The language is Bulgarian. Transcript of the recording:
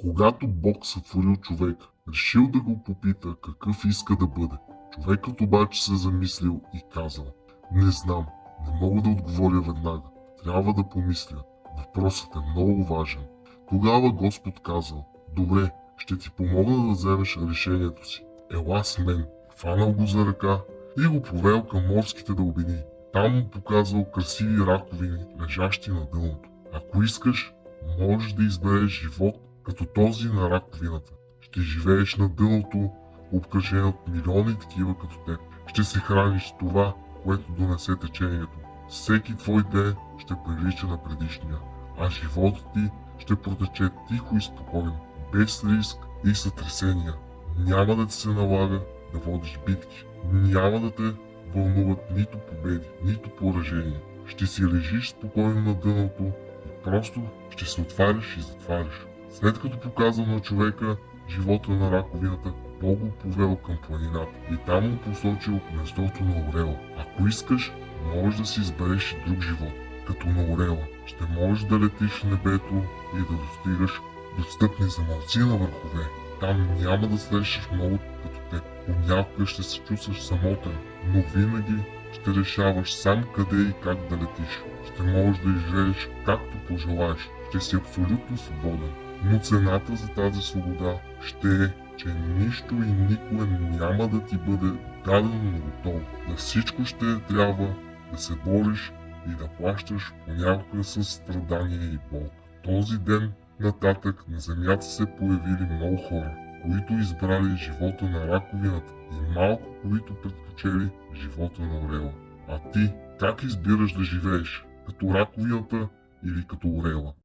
Когато Бог сътворил човека, решил да го попита какъв иска да бъде. Човекът обаче се замислил и казал: не знам, не мога да отговоря веднага, трябва да помисля. Въпросът е много важен. Тогава Господ казал: добре, ще ти помогна да вземеш решението си. Ела с мен. Хванал го за ръка и го повел към морските дълбини. Там му показал красиви раковини, лежащи на дъното. Ако искаш, можеш да избереш живот като този на раковината. Ще живееш на дъното, обкръжен от милиони такива като теб. Ще се храниш с това, което донесе течението. Всеки твой ден ще прилича на предишния, а животът ти ще протече тихо и спокойно, без риск и сътресения. Няма да ти се налага да водиш битки. Няма да те вълнуват нито победи, нито поражения. Ще си лежиш спокойно на дъното и просто ще се отваряш и затваряш. След като показал на човека живота на раковината, Бог го повел към планината и там му посочил гнездото на орела. Ако искаш, можеш да си избереш и друг живот, като на орела. Ще можеш да летиш в небето и да достигаш до стъпни за малцина върхове. Там няма да срещаш много като теб. Понякога ще се чувстваш самотен, но винаги ще решаваш сам къде и как да летиш. Ще можеш да живееш както пожелаеш. Ще си абсолютно свободен. Но цената за тази свобода ще е, че нищо и никога няма да ти бъде дадено на готово. За всичко ще трябва да се бориш и да плащаш понякога с страдание и болка. Този ден нататък на земята се появили много хора, които избрали живота на раковината и малко, които предпочели живота на орела. А ти как избираш да живееш? Като раковината или като орела?